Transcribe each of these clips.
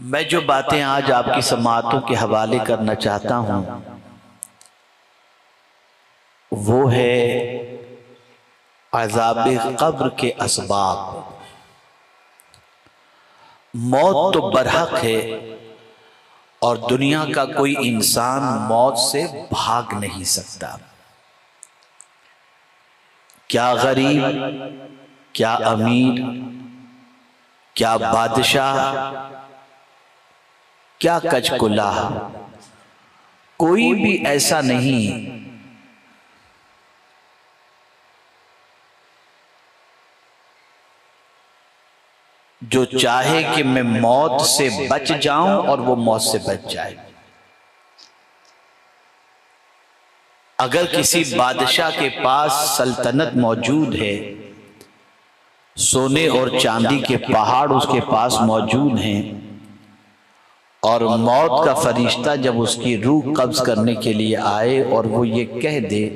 میں جو باتیں آج آپ کی سماعتوں کے حوالے کرنا چاہتا ہوں وہ ہے عذاب قبر کے اسباب۔ موت تو برحق ہے اور دنیا کا کوئی انسان موت سے بھاگ نہیں سکتا۔ کیا غریب، کیا امیر، کیا بادشاہ، کیا کچ کلا، کوئی بھی ایسا نہیں جو چاہے کہ میں موت سے بچ جاؤں اور وہ موت سے بچ جائے۔ اگر کسی بادشاہ کے پاس سلطنت موجود ہے، سونے اور چاندی کے پہاڑ اس کے پاس موجود ہیں، اور موت کا فرشتہ جب اس کی روح قبض کرنے کے لیے آئے اور وہ یہ کہہ دے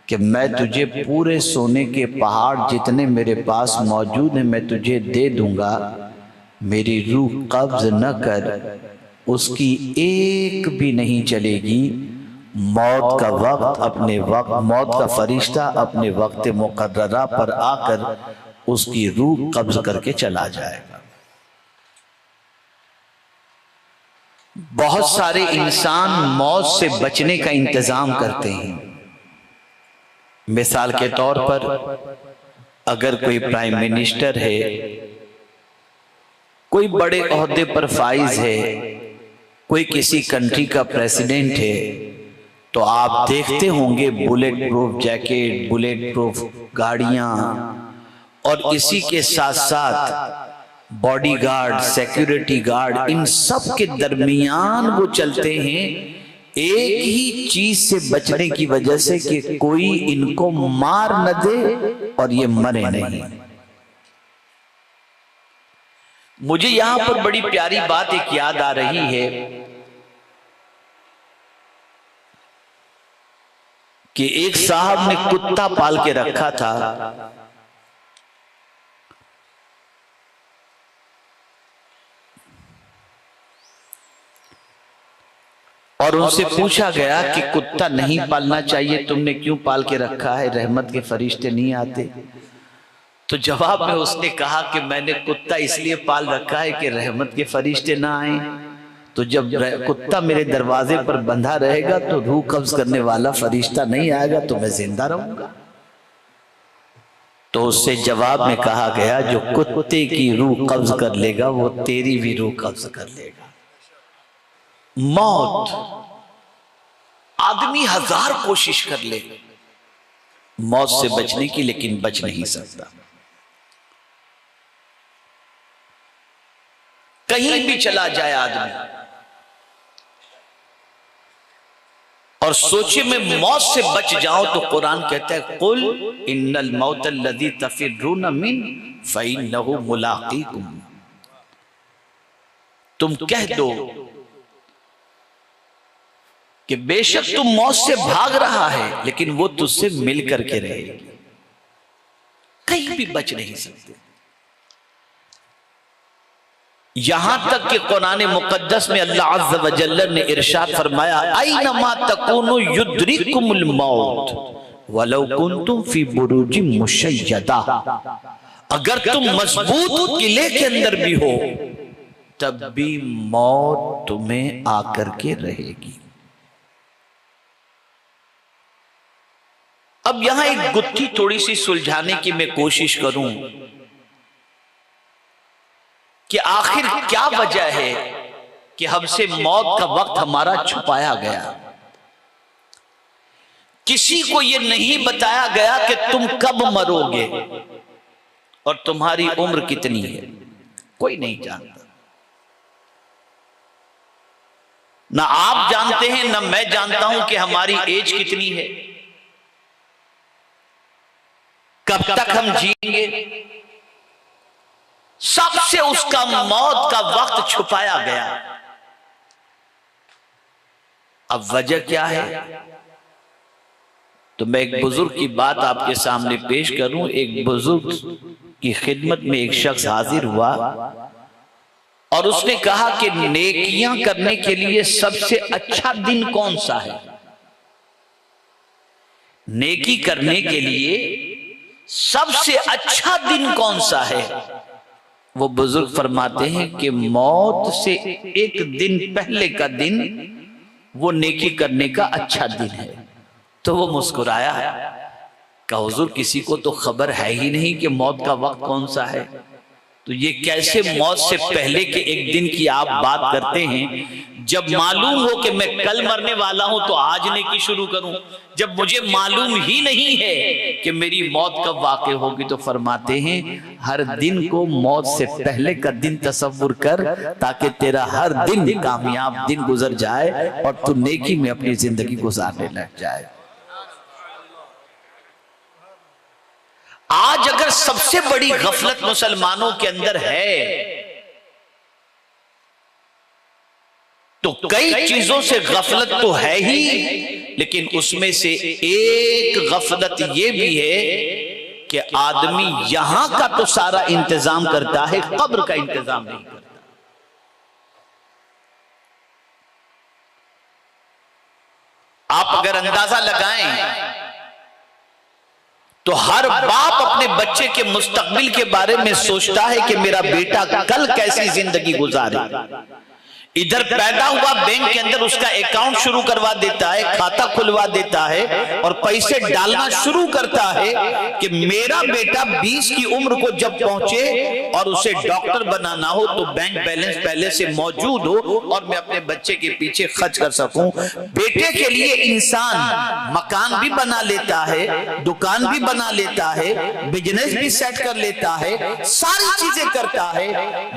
کہ میں تجھے پورے سونے کے پہاڑ جتنے میرے پاس موجود ہیں میں تجھے دے دوں گا، میری روح قبض نہ کر، اس کی ایک بھی نہیں چلے گی۔ موت کا فرشتہ اپنے وقت مقررہ پر آ کر اس کی روح قبض کر کے چلا جائے گا۔ بہت سارے انسان موت سے بچنے کا انتظام کرتے ہیں۔ مثال کے طور پر اگر کوئی پرائم منسٹر ہے، کوئی بڑے عہدے پر فائز ہے، کوئی کسی کنٹری کا پریزیڈنٹ ہے، تو آپ دیکھتے ہوں گے Bullet proof jacket, Bullet proof گاڑیاں، اور اسی کے ساتھ ساتھ باڈی گارڈ، سیکیورٹی گارڈ، ان سب کے درمیان وہ چلتے ہیں ایک ہی چیز سے بچنے کی وجہ سے کہ کوئی ان کو مار نہ دے اور یہ مرے نہیں۔ مجھے یہاں پر بڑی پیاری بات ایک یاد آ رہی ہے کہ ایک صاحب نے کتا پال کے رکھا تھا، اور ان سے پوچھا گیا کہ کتا نہیں پالنا چاہیے، تم نے کیوں پال کے رکھا ہے، رحمت کے فرشتے نہیں آتے؟ تو جواب میں اس نے کہا کہ میں نے کتا اس لیے پال رکھا ہے کہ رحمت کے فرشتے نہ آئیں، تو جب کتا میرے دروازے پر بندھا رہے گا تو روح قبض کرنے والا فرشتہ نہیں آئے گا تو میں زندہ رہوں گا۔ تو اس سے جواب میں کہا گیا جو کتے کی روح قبض کر لے گا وہ تیری بھی روح قبض کر لے گا۔ موت، آدمی ہزار کوشش کر لے موت سے بچنے کی، لیکن بچ نہیں سکتا۔ کہیں بھی چلا جائے آدمی اور سوچے میں موت سے بچ جاؤں، تو قرآن کہتا ہے قُلْ إِنَّ الْمَوْتَ الَّذِي تَفِرُّونَ مِنْهُ فَإِنَّهُ مُلَاقِيكُمْ، تم کہہ دو کہ بے شک تم موت سے بھاگ رہا ہے لیکن وہ تجھ سے مل کر کے رہے گی، کہیں بھی بچ نہیں سکتے۔ یہاں تک کہ قرآن مقدس میں اللہ عز و جل نے ارشاد فرمایا اینما تکونوا یدرککم الموت ولو کنتم فی بروج مشیدہ، اگر تم مضبوط قلعے کے اندر بھی ہو تب بھی موت تمہیں آ کر کے رہے گی۔ اب یہاں ایک گتھی تھوڑی سی سلجھانے کی میں کوشش کروں کہ آخر کیا وجہ ہے کہ ہم سے موت کا وقت ہمارا چھپایا گیا۔ کسی کو یہ نہیں بتایا گیا کہ تم کب مرو گے اور تمہاری عمر کتنی ہے، کوئی نہیں جانتا۔ نہ آپ جانتے ہیں نہ میں جانتا ہوں کہ ہماری ایج کتنی ہے، کب تک ہم جئیں گے، سب سے اس کا موت کا وقت چھپایا گیا۔ اب وجہ کیا ہے؟ تو میں ایک بزرگ کی بات آپ کے سامنے پیش کروں۔ ایک بزرگ کی خدمت میں ایک شخص حاضر ہوا اور اس نے کہا کہ نیکیاں کرنے کے لیے سب سے اچھا دن کون سا ہے؟ نیکی کرنے کے لیے سب سے اچھا دن کون سا ہے؟ وہ بزرگ فرماتے ہیں کہ موت سے ایک دن پہلے کا دن وہ نیکی کرنے کا اچھا دن ہے۔ تو وہ مسکرایا، کہ حضور کسی کو تو خبر ہے ہی نہیں کہ موت کا وقت کون سا ہے، تو یہ کیسے موت سے پہلے کے ایک دن کی آپ بات کرتے ہیں؟ جب معلوم ہو کہ میں کل مرنے والا ہوں تو آج نیکی شروع کروں، جب مجھے معلوم ہی نہیں ہے کہ میری موت کب واقع ہوگی؟ تو فرماتے ہیں ہر دن کو موت سے پہلے کا دن تصور کر، تاکہ تیرا ہر دن کامیاب دن گزر جائے اور تو نیکی میں اپنی زندگی گزارنے لگ جائے۔ آج اگر سب سے بڑی غفلت مسلمانوں کے اندر ہے تو کئی چیزوں سے غفلت تو ہے ہی، لیکن اس میں سے ایک غفلت یہ بھی ہے کہ آدمی یہاں کا تو سارا انتظام کرتا ہے، قبر کا انتظام نہیں کرتا۔ آپ اگر اندازہ لگائیں تو ہر باپ اپنے بچے کے مستقبل کے بارے میں سوچتا ہے کہ میرا بیٹا کل کیسی زندگی گزارے۔ ادھر پیدا ہوا بینک کے اندر اس کا اکاؤنٹ شروع کروا دیتا ہے، کھاتہ کھلوا دیتا ہے اور پیسے ڈالنا شروع کرتا ہے کہ میرا بیٹا 20 کی عمر کو جب پہنچے اور اسے ڈاکٹر بنانا ہو تو بینک بیلنس پہلے سے موجود ہو اور میں اپنے بچے کے پیچھے خرچ کر سکوں۔ بیٹے کے لیے انسان مکان بھی بنا لیتا ہے، دکان بھی بنا لیتا ہے، بزنس بھی سیٹ کر لیتا ہے، ساری چیزیں کرتا ہے۔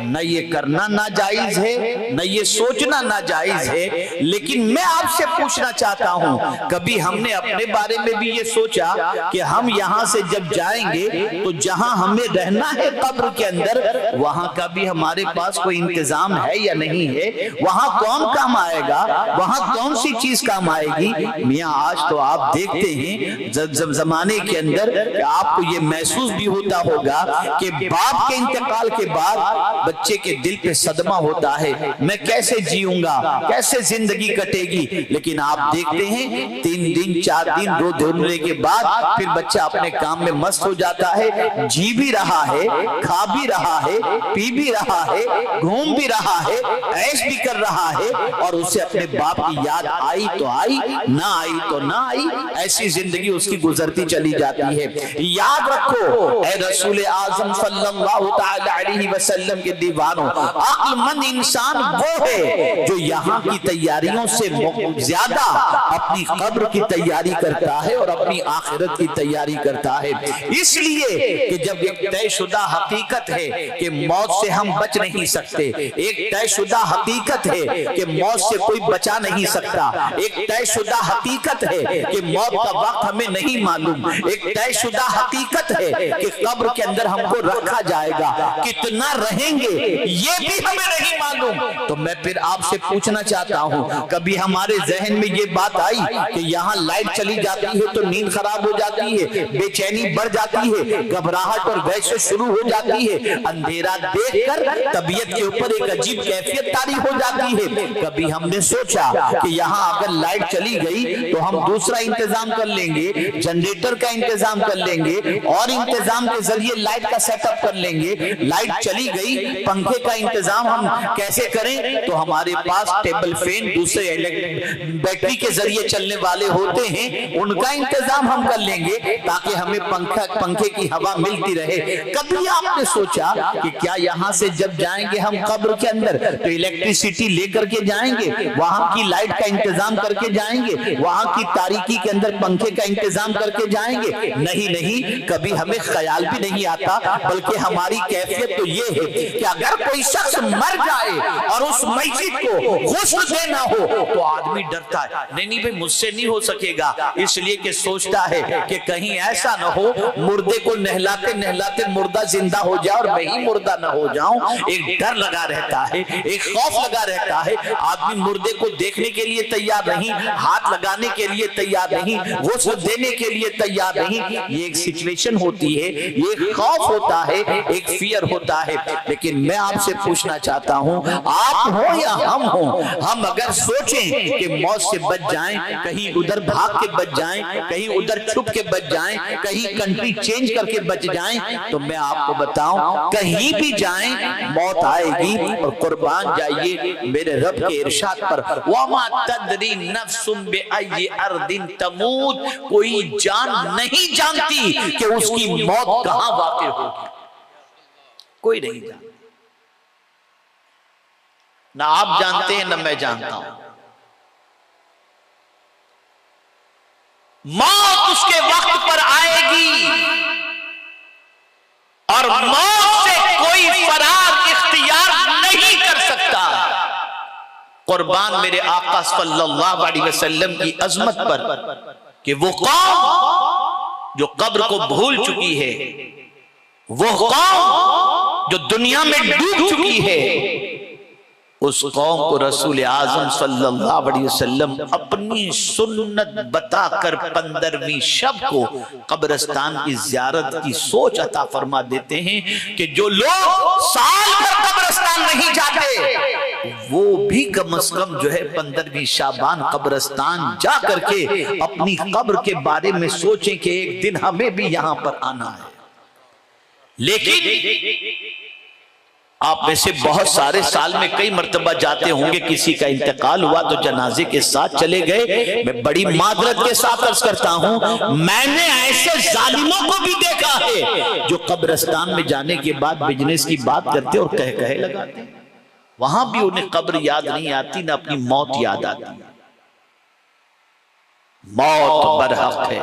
نہ یہ کرنا ناجائز ہے، نہ یہ سوچنا ناجائز ہے، لیکن میں آپ سے پوچھنا چاہتا ہوں کبھی ہم نے اپنے بارے میں بھی یہ سوچا کہ ہم یہاں سے جب جائیں گے تو جہاں ہمیں رہنا ہے قبر کے اندر، وہاں کا بھی ہمارے پاس کوئی انتظام ہے یا نہیں ہے؟ وہاں کون کام آئے گا؟ وہاں کون سی چیز کام آئے گی؟ میاں آج تو آپ دیکھتے ہیں زمانے کے اندر کہ آپ کو یہ محسوس بھی ہوتا ہوگا کہ باپ کے انتقال کے بعد بچے کے دل پہ صدمہ ہوتا ہے، میں کیسے جیوں گا، کیسے زندگی کٹے گی؟ لیکن آپ دیکھتے ہیں 3 دن 4 دن رو دھونے کے بعد پھر بچہ اپنے کام میں مست ہو جاتا ہے، جی بھی رہا ہے، کھا بھی رہا ہے، پی بھی رہا ہے، گھوم بھی رہا ہے، عیش بھی کر رہا ہے، اور اسے اپنے باپ کی یاد آئی تو آئی، نہ آئی تو نہ آئی، ایسی زندگی اس کی گزرتی چلی جاتی ہے۔ یاد رکھو اے رسول اعظم صلی اللہ تعالی علیہ وسلم کے دیوانوں، عقل مند انسان وہ ہے جو یہاں کی تیاریوں سے زیادہ اپنی قبر کی تیاری کرتا ہے اور اپنی آخرت کی تیاری کرتا ہے۔ اس لیے کہ جب ایک طے شدہ حقیقت ہے کہ موت سے ہم بچ نہیں سکتے، ایک طے شدہ حقیقت ہے کہ موت سے کوئی بچا نہیں سکتا، ایک طے شدہ حقیقت ہے کہ موت کا وقت ہمیں نہیں معلوم، ایک طے شدہ حقیقت ہے کہ قبر کے اندر ہم کو رکھا جائے گا، کتنا رہیں گے یہ بھی ہمیں نہیں معلوم۔ تو میں پھر آپ سے پوچھنا چاہتا ہوں کبھی ہمارے ذہن میں یہ بات آئی کہ یہاں لائٹ چلی جاتی ہے تو نیند خراب ہو جاتی ہے، بے چینی بڑھ جاتی ہے، گھبراہٹ اور وحشت شروع ہو جاتی ہے، اندھیرا دیکھ کر طبیعت کے اوپر ایک عجیب کیفیت طاری ہو جاتی ہے؟ کبھی ہم نے سوچا کہ یہاں اگر لائٹ چلی گئی تو ہم دوسرا انتظام کر لیں گے، جنریٹر کا انتظام کر لیں گے اور انتظام کے ذریعے لائٹ کا سیٹ اپ کر لیں گے؟ لائٹ چلی گئی، پنکھے کا انتظام ہم کیسے کریں؟ تو ہمارے پاس ٹیبل فین دوسرے بیٹری کے ذریعے چلنے والے ہوتے ہیں، ان کا انتظام ہم کر لیں گے تاکہ ہمیں پنکھے کی ہوا ملتی رہے۔ کبھی آپ نے سوچا کہ کیا یہاں سے جب جائیں گے ہم قبر کے اندر تو الیکٹریسٹی لے کر کے جائیں گے، وہاں کی لائٹ کا انتظام کر کے جائیں گے، وہاں کی تاریکی کے اندر پنکھے کا انتظام کر کے جائیں گے؟ نہیں، کبھی ہمیں خیال بھی نہیں آتا، بلکہ ہماری کیفیت تو یہ ہے کہ اگر کوئی شخص مر جائے اور اس میت کو غسل دینا ہو تو آدمی ڈرتا ہے، نہیں بھئی مجھ سے نہیں ہو سکے گا، اس لیے کہ سوچتا ہے کہ کہیں ایسا نہ ہو مردے کو نہلاتے نہلاتے مردہ زندہ ہو جائے اور میں ہی مردہ نہ ہو جاؤں۔ ایک ڈر لگا رہتا ہے، ایک خوف لگا رہتا ہے، آدمی مردے کو دیکھنے کے لیے تیار نہیں، ہاتھ لگانے کے لیے تیار نہیں، غسل دینے کے لیے تیار نہیں۔ یہ ایک سچویشن ہوتی ہے، یہ ایک خوف ہوتا ہے، ایک فیئر ہوتا ہے۔ لیکن میں آپ سے پوچھنا چاہتا ہوں، آپ ہوں یا ہم ہوں، ہم اگر سوچیں کہ موت سے بچ جائیں، کہیں ادھر بھاگ کے بچ جائیں، کہیں ادھر چھپ کے بچ جائیں، کہیں کنٹری چینج کر کے بچ جائیں، تو میں آپ کو بتاؤں کہیں بھی جائیں موت آئے گی۔ اور قربان جائیے میرے رب کے ارشاد پر، وَمَا تَدْرِي نَفْسٌ بِأَيِّ أَرْضٍ تَمُوتُ، کوئی جان نہیں جانتی کہ اس کی موت کہاں واقع ہوگی، کوئی نہیں جانتا، نہ آپ جانتے ہیں نہ میں جانتا ہوں۔ موت اس کے وقت پر آئے گی اور موت سے کوئی فرار اختیار نہیں کر سکتا۔ قربان میرے آقا صلی اللہ علیہ وسلم کی عظمت پر کہ وہ قوم جو قبر کو بھول چکی ہے، وہ قوم جو دنیا میں ڈوب چکی ہے، اس قوم کو رسول اعظم صلی اللہ علیہ وسلم اپنی سنت بتا کر 15ویں شب کو قبرستان کی زیارت کی سوچ عطا فرما دیتے ہیں کہ جو لوگ سال بھر قبرستان نہیں جاتے وہ بھی کم از کم جو ہے 15ویں شعبان قبرستان جا کر کے اپنی قبر کے بارے میں سوچیں کہ ایک دن ہمیں بھی یہاں پر آنا ہے۔ لیکن آپ میں سے بہت سارے سال میں کئی مرتبہ جاتے ہوں گے، کسی کا انتقال ہوا تو جنازے کے ساتھ چلے گئے۔ میں بڑی معذرت کے ساتھ عرض کرتا ہوں، میں نے ایسے ظالموں کو بھی دیکھا ہے جو قبرستان میں جانے کے بعد بزنس کی بات کرتے اور کہے لگاتے، وہاں بھی انہیں قبر یاد نہیں آتی نہ اپنی موت یاد آتی۔ موت برحق ہے،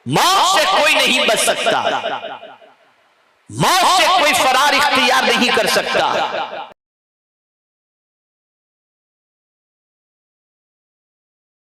موت سے کوئی نہیں بچ سکتا، موت سے کوئی فرار اختیار نہیں کر سکتا۔